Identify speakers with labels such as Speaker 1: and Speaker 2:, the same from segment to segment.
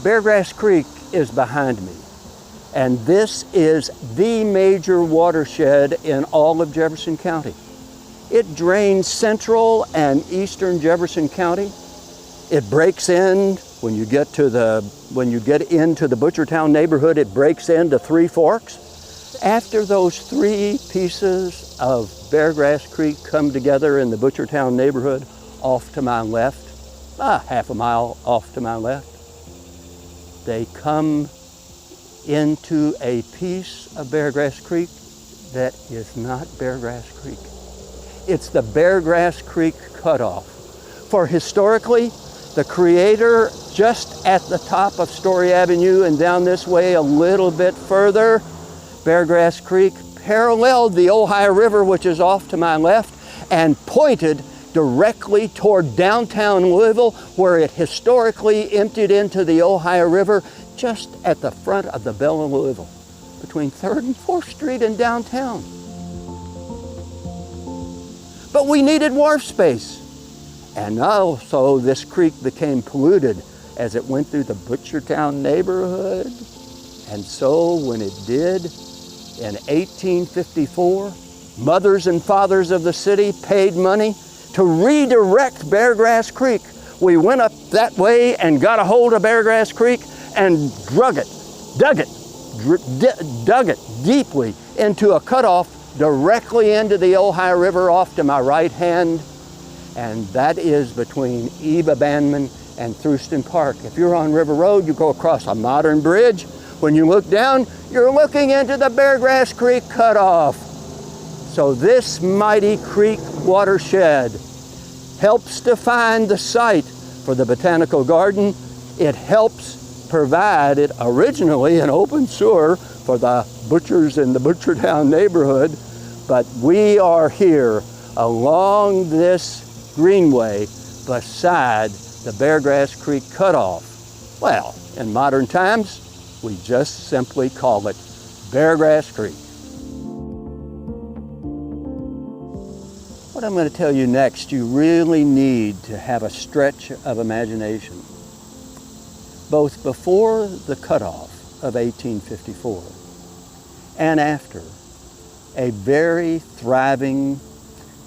Speaker 1: Beargrass Creek is behind me, and this is the major watershed in all of Jefferson County. It drains central and eastern Jefferson County. It breaks in when you get into the Butchertown neighborhood. It breaks into Three Forks. After those three pieces of Beargrass Creek come together in the Butchertown neighborhood, off to my left, half a mile off to my left, they come into a piece of Beargrass Creek that is not Beargrass Creek. It's the Beargrass Creek cutoff. For historically, the creator just at the top of Story Avenue and down this way a little bit further, Beargrass Creek paralleled the Ohio River, which is off to my left, and pointed directly toward downtown Louisville, where it historically emptied into the Ohio River just at the front of the Belle of Louisville, between 3rd and 4th Street and downtown. But we needed wharf space. And also this creek became polluted as it went through the Butchertown neighborhood. And so when it did, in 1854, mothers and fathers of the city paid money to redirect Beargrass Creek. We went up that way and got a hold of Beargrass Creek and dug it deeply into a cutoff directly into the Ohio River off to my right hand, and that is between Eve Abandonment and Thruston Park. If you're on River Road, you go across a modern bridge. When you look down, you're looking into the Beargrass Creek cutoff. So this mighty creek watershed helps define the site for the Botanical Garden. It helps provide it originally an open sewer for the butchers in the Butchertown neighborhood, but we are here along this greenway beside the Beargrass Creek cutoff. Well, in modern times, we just simply call it Beargrass Creek. What I'm going to tell you next, you really need to have a stretch of imagination. Both before the cutoff of 1854 and after, a very thriving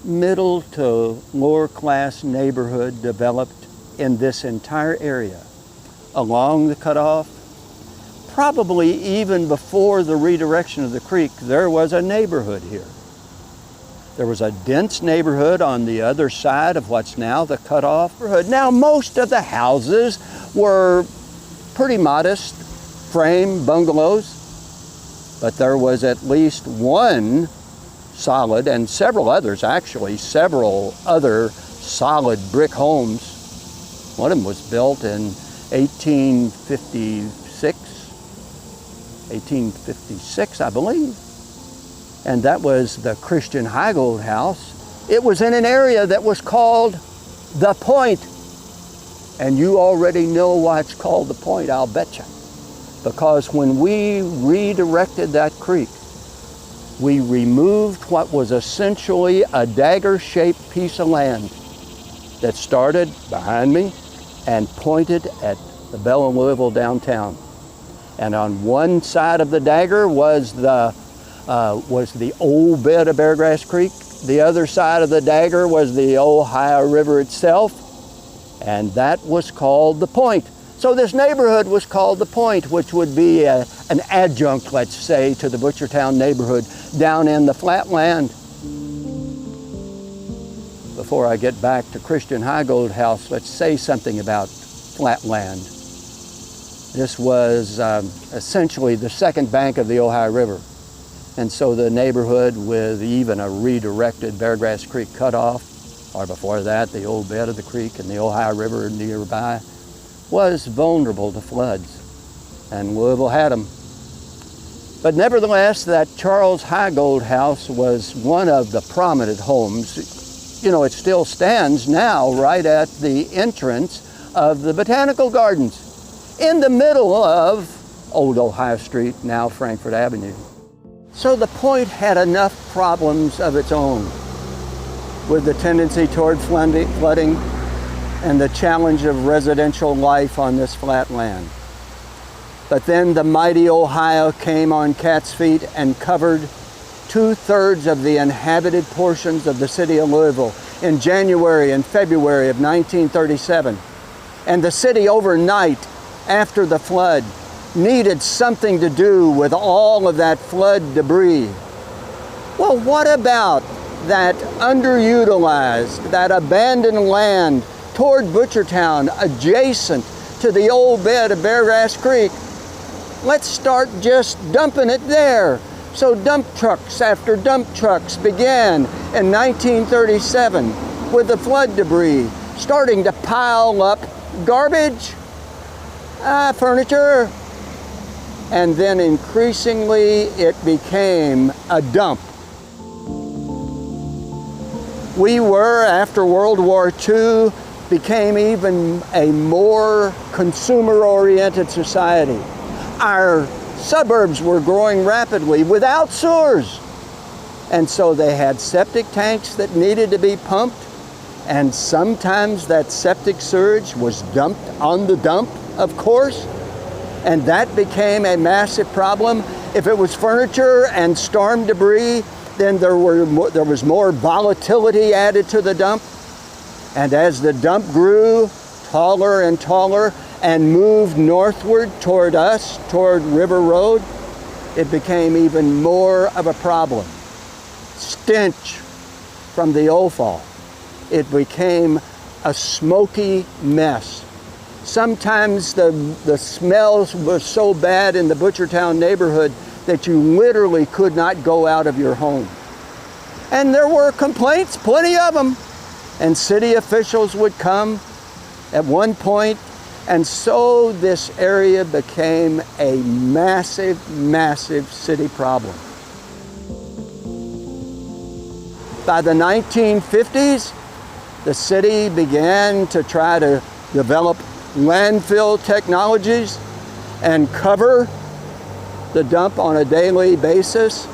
Speaker 1: middle to lower class neighborhood developed in this entire area along the cutoff. Probably even before the redirection of the creek, there was a neighborhood here. There was a dense neighborhood on the other side of what's now the cutoff neighborhood. Now, most of the houses were pretty modest frame bungalows, but there was at least one solid, and several others actually, several other solid brick homes. One of them was built in 1856, I believe. And that was the Christian Heigold House. It was in an area that was called The Point. And you already know why it's called The Point, I'll bet you. Because when we redirected that creek, we removed what was essentially a dagger-shaped piece of land that started behind me and pointed at the Belle of Louisville downtown. And on one side of the dagger was the old bed of Beargrass Creek. The other side of the dagger was the Ohio River itself, and that was called The Point. So this neighborhood was called The Point, which would be an adjunct, let's say, to the Butchertown neighborhood down in the flatland. Before I get back to Christian Heigold House, let's say something about flatland. This was essentially the second bank of the Ohio River. And so the neighborhood, with even a redirected Beargrass Creek cutoff, or before that, the old bed of the creek and the Ohio River nearby, was vulnerable to floods, and Louisville had them. But nevertheless, that Charles Heigold House was one of the prominent homes. You know, it still stands now right at the entrance of the Botanical Gardens, in the middle of Old Ohio Street, now Frankfort Avenue. So the Point had enough problems of its own, with the tendency toward flooding and the challenge of residential life on this flat land. But then the mighty Ohio came on cat's feet and covered 2/3 of the inhabited portions of the city of Louisville in January and February of 1937. And the city overnight after the flood needed something to do with all of that flood debris. Well, what about that underutilized, that abandoned land toward Butchertown, adjacent to the old bed of Beargrass Creek? Let's start just dumping it there. So dump trucks after dump trucks began in 1937 with the flood debris, starting to pile up garbage, furniture, and then increasingly it became a dump. We were, after World War II, became even a more consumer-oriented society. Our suburbs were growing rapidly without sewers. And so they had septic tanks that needed to be pumped, and sometimes that septic sewage was dumped on the dump, of course, and that became a massive problem. If it was furniture and storm debris, then there was more volatility added to the dump. And as the dump grew taller and taller and moved northward toward us, toward River Road, it became even more of a problem. Stench from the offal. It became a smoky mess. Sometimes the smells were so bad in the Butchertown neighborhood that you literally could not go out of your home. And there were complaints, plenty of them. And city officials would come at one point. And so this area became a massive, massive city problem. By the 1950s, the city began to try to develop landfill technologies and cover the dump on a daily basis,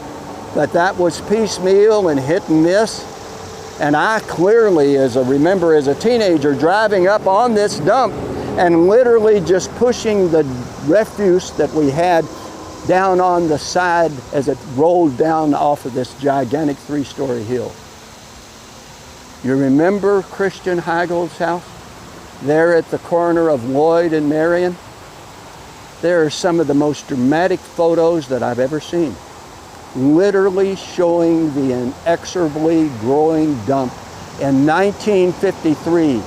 Speaker 1: but that was piecemeal and hit and miss. And I clearly remember as a teenager driving up on this dump and literally just pushing the refuse that we had down on the side as it rolled down off of this gigantic 3-story hill. You remember Christian Heigl's house there at the corner of Lloyd and Marion? There are some of the most dramatic photos that I've ever seen, literally showing the inexorably growing dump in 1953,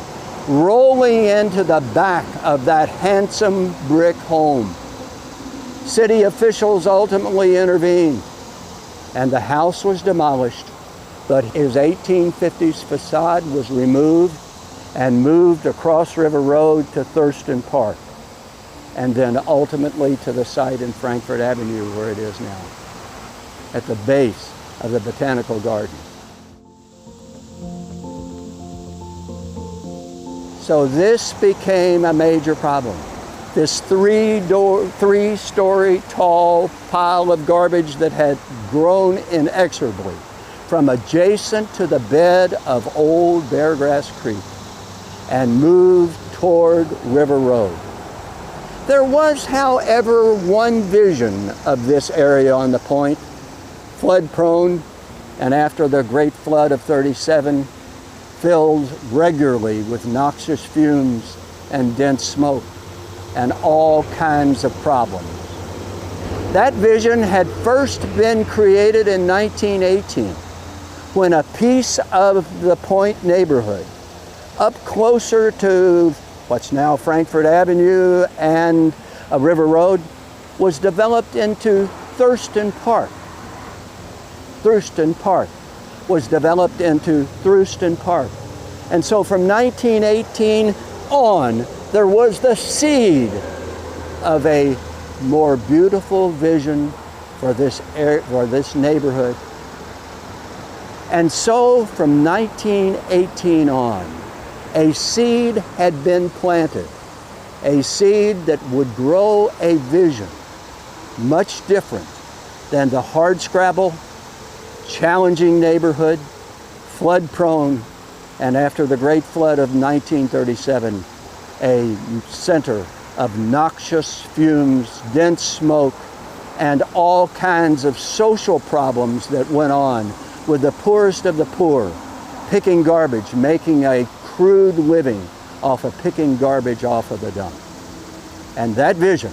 Speaker 1: rolling into the back of that handsome brick home. City officials ultimately intervened, and the house was demolished, but his 1850s facade was removed and moved across River Road to Thurston Park, and then ultimately to the site in Frankfort Avenue where it is now, at the base of the Botanical Garden. So this became a major problem. This 3-story tall pile of garbage that had grown inexorably from adjacent to the bed of old Beargrass Creek and moved toward River Road. There was, however, one vision of this area on the point, flood prone, and after the great flood of 37, filled regularly with noxious fumes and dense smoke and all kinds of problems. That vision had first been created in 1918 when a piece of the Point neighborhood up closer to what's now Frankfort Avenue and River Road was developed into Thurston Park. Thurston Park was developed into Thurston Park. And so from 1918 on, there was the seed of a more beautiful vision for this neighborhood. And so from 1918 on, a seed had been planted, a seed that would grow a vision much different than the hardscrabble, challenging neighborhood, flood prone, and after the great flood of 1937, a center of noxious fumes, dense smoke, and all kinds of social problems that went on with the poorest of the poor, picking garbage, making a crude living off of picking garbage off of the dump. And that vision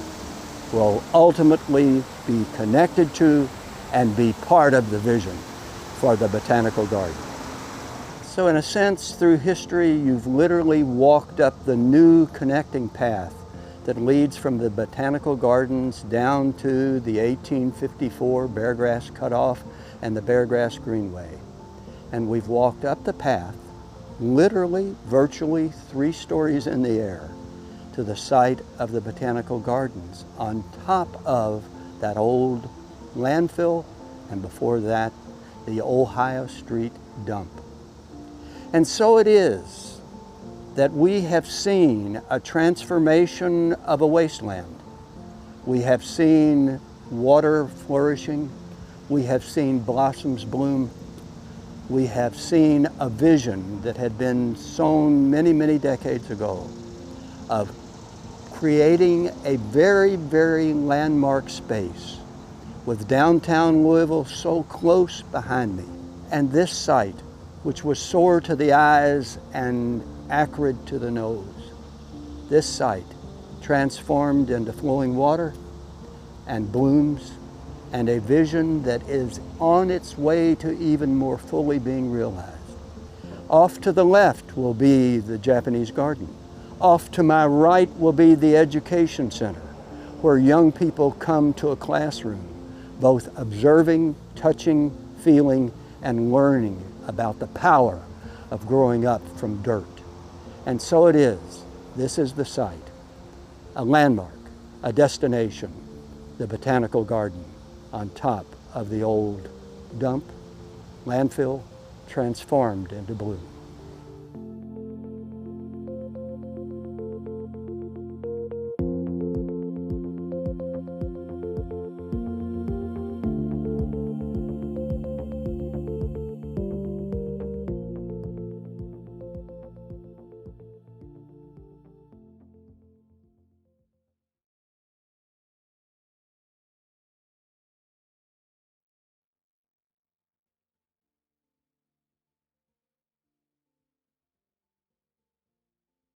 Speaker 1: will ultimately be connected to and be part of the vision for the Botanical Garden. So in a sense, through history, you've literally walked up the new connecting path that leads from the Botanical Gardens down to the 1854 Beargrass Cutoff and the Beargrass Greenway. And we've walked up the path, literally, virtually 3 stories in the air, to the site of the Botanical Gardens on top of that old landfill, and before that, the Ohio Street dump. And so it is that we have seen a transformation of a wasteland. We have seen water flourishing. We have seen blossoms bloom. We have seen a vision that had been sown many, many decades ago of creating a very, very landmark space with downtown Louisville so close behind me. And this site, which was sore to the eyes and acrid to the nose, this site transformed into flowing water and blooms and a vision that is on its way to even more fully being realized. Off to the left will be the Japanese garden. Off to my right will be the education center, where young people come to a classroom, both observing, touching, feeling, and learning about the power of growing up from dirt. And so it is. This is the site, a landmark, a destination, the Botanical Garden on top of the old dump, landfill, transformed into bloom.